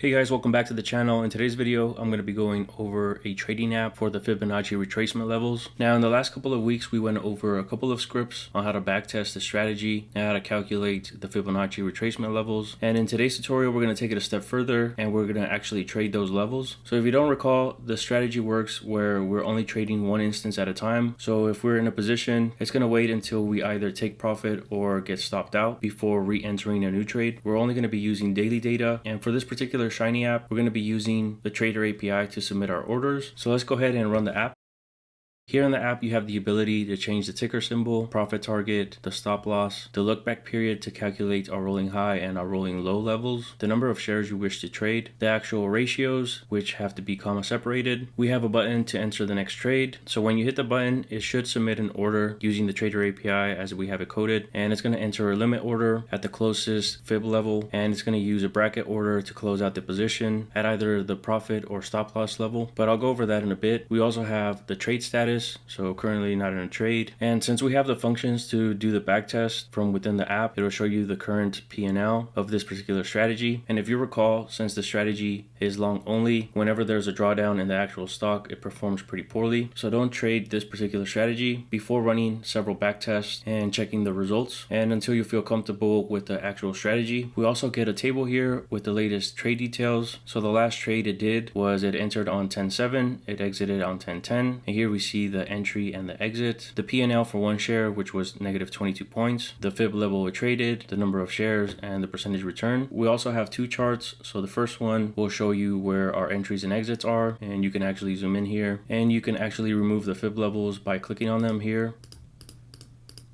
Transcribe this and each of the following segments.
Hey guys, welcome back to the channel. In today's video, I'm going to be going over a trading app for the Fibonacci retracement levels. Now, in the last couple of weeks, we went over a couple of scripts on how to backtest the strategy and how to calculate the Fibonacci retracement levels. And in today's tutorial, we're going to take it a step further and we're going to actually trade those levels. So if you don't recall, the strategy works where we're only trading one instance at a time. So if we're in a position, it's going to wait until we either take profit or get stopped out before re-entering a new trade. We're only going to be using daily data. And for this particular Shiny app, we're going to be using the Trader API to submit our orders. So let's go ahead and run the app. Here in the app, you have the ability to change the ticker symbol, profit target, the stop loss, the look back period to calculate our rolling high and our rolling low levels, the number of shares you wish to trade, the actual ratios, which have to be comma separated. We have a button to enter the next trade. So when you hit the button, it should submit an order using the Trader API as we have it coded, and it's going to enter a limit order at the closest fib level, and it's going to use a bracket order to close out the position at either the profit or stop loss level, but I'll go over that in a bit. We also have the trade status, so currently not in a trade. And since we have the functions to do the backtest from within the app, it'll show you the current P&L of this particular strategy. And if you recall, since the strategy is long only, whenever there's a drawdown in the actual stock, it performs pretty poorly. So don't trade this particular strategy before running several backtests and checking the results, and until you feel comfortable with the actual strategy. We also get a table here with the latest trade details. So the last trade it did was it entered on 10.7, it exited on 10.10, and here we see the entry and the exit, the P&L for one share, which was negative 22 points, the fib level it traded, the number of shares, and the percentage return. We also have two charts. So the first one will show you where our entries and exits are, and you can actually zoom in here and you can actually remove the fib levels by clicking on them here.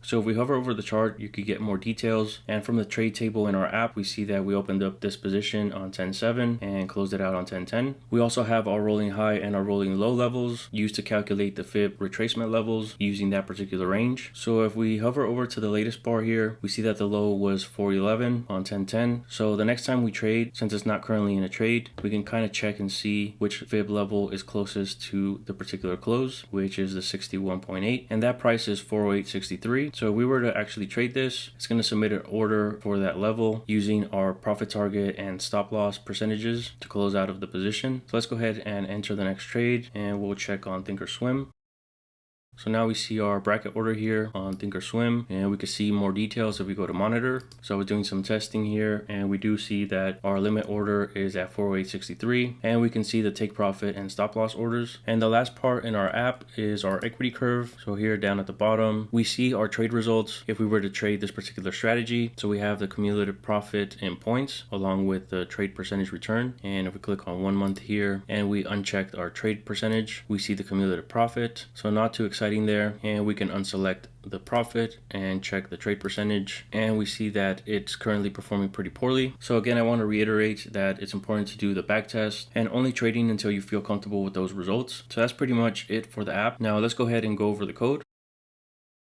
So if we hover over the chart, you could get more details. And from the trade table in our app, we see that we opened up this position on 10.7 and closed it out on 10.10. We also have our rolling high and our rolling low levels used to calculate the fib retracement levels using that particular range. So if we hover over to the latest bar here, we see that the low was 411 on 10.10. So the next time we trade, since it's not currently in a trade, we can kind of check and see which fib level is closest to the particular close, which is the 61.8, and that price is 408.63. So if we were to actually trade this, it's going to submit an order for that level using our profit target and stop loss percentages to close out of the position. So let's go ahead and enter the next trade and we'll check on Thinkorswim. So now we see our bracket order here on Thinkorswim, and we can see more details if we go to monitor. So we're doing some testing here, and we do see that our limit order is at 408.63, and we can see the take profit and stop loss orders. And the last part in our app is our equity curve. So here down at the bottom, we see our trade results if we were to trade this particular strategy. So we have the cumulative profit in points along with the trade percentage return. And if we click on 1 month here and we unchecked our trade percentage, we see the cumulative profit. So not too exciting there, and we can unselect the profit and check the trade percentage, and we see that it's currently performing pretty poorly. So again, I want to reiterate that it's important to do the backtest and only trading until you feel comfortable with those results. So that's pretty much it for the app. Now let's go ahead and go over the code.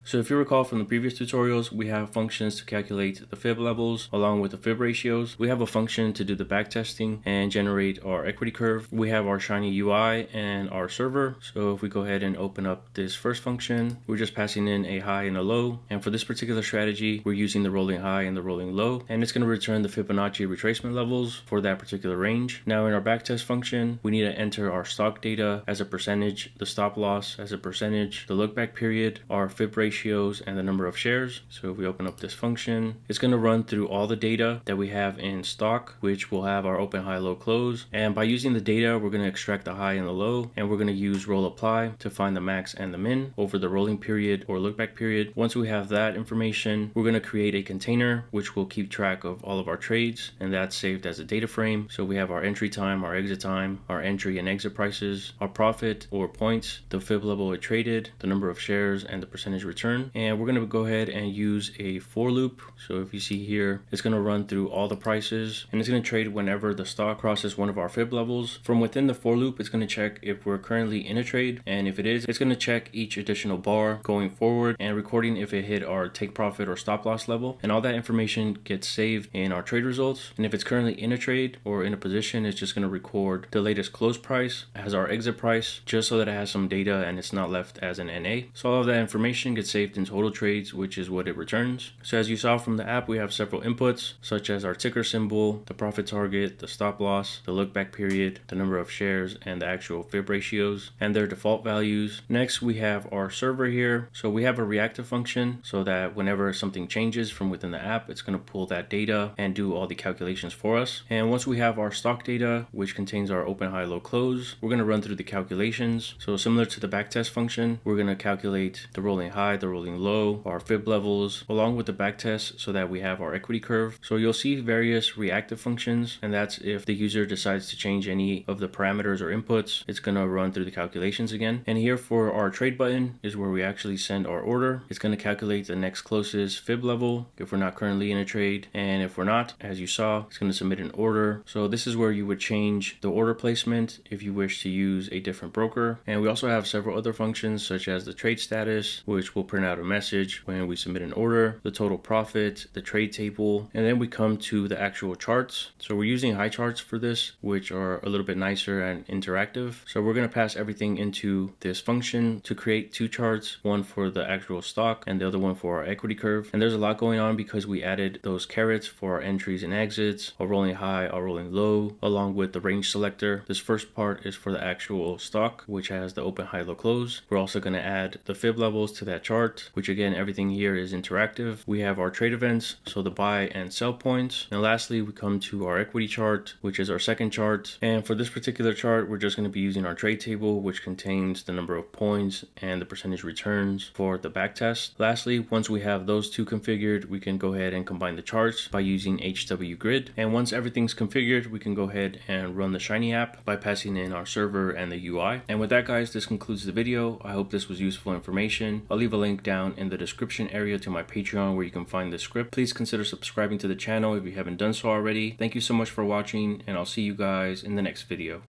So if you recall from the previous tutorials, we have functions to calculate the fib levels along with the fib ratios. We have a function to do the backtesting and generate our equity curve. We have our Shiny UI and our server. So if we go ahead and open up this first function, we're just passing in a high and a low. And for this particular strategy, we're using the rolling high and the rolling low, and it's going to return the Fibonacci retracement levels for that particular range. Now in our backtest function, we need to enter our stock data as a percentage, the stop loss as a percentage, the look back period, our fib ratios, and the number of shares. So if we open up this function, it's going to run through all the data that we have in stock, which will have our open, high, low, close. And by using the data, we're going to extract the high and the low, and we're going to use roll apply to find the max and the min over the rolling period or look back period. Once we have that information, we're going to create a container which will keep track of all of our trades, and that's saved as a data frame. So we have our entry time, our exit time, our entry and exit prices, our profit or points, the fib level it traded, the number of shares, and the percentage return. And we're going to go ahead and use a for loop. So if you see here, it's going to run through all the prices, and it's going to trade whenever the stock crosses one of our fib levels. From within the for loop, it's going to check if we're currently in a trade, and if it is, it's going to check each additional bar going forward and recording if it hit our take profit or stop loss level, and all that information gets saved in our trade results. And if it's currently in a trade or in a position, it's just going to record the latest close price as our exit price, just so that it has some data and it's not left as an NA. So all of that information gets gets saved in total trades, which is what it returns. So as you saw from the app, we have several inputs such as our ticker symbol, the profit target, the stop loss, the look back period, the number of shares, and the actual fib ratios and their default values. Next, we have our server here. So we have a reactive function so that whenever something changes from within the app, it's going to pull that data and do all the calculations for us. And once we have our stock data, which contains our open, high, low, close, we're going to run through the calculations. So similar to the backtest function, we're going to calculate the rolling high, the rolling low, our fib levels, along with the backtest so that we have our equity curve. So you'll see various reactive functions, and that's if the user decides to change any of the parameters or inputs, it's going to run through the calculations again. And here for our trade button is where we actually send our order. It's going to calculate the next closest fib level if we're not currently in a trade, and if we're not, as you saw, it's going to submit an order. So this is where you would change the order placement if you wish to use a different broker. And we also have several other functions such as the trade status, which will print out a message when we submit an order, the total profit, the trade table, and then we come to the actual charts. So we're using high charts for this, which are a little bit nicer and interactive. So we're going to pass everything into this function to create two charts, one for the actual stock and the other one for our equity curve. And there's a lot going on because we added those carets for our entries and exits, our rolling high, our rolling low, along with the range selector. This first part is for the actual stock, which has the open, high, low, close. We're also going to add the fib levels to that chart, which again, everything here is interactive. We have our trade events, so the buy and sell points. And lastly, we come to our equity chart, which is our second chart. And for this particular chart, we're just going to be using our trade table, which contains the number of points and the percentage returns for the backtest. Lastly, once we have those two configured, we can go ahead and combine the charts by using HW Grid. And once everything's configured, we can go ahead and run the Shiny app by passing in our server and the UI. And with that, guys, this concludes the video. I hope this was useful information. I'll leave a link down in the description area to my Patreon where you can find the script. Please consider subscribing to the channel if you haven't done so already. Thank you so much for watching, and I'll see you guys in the next video.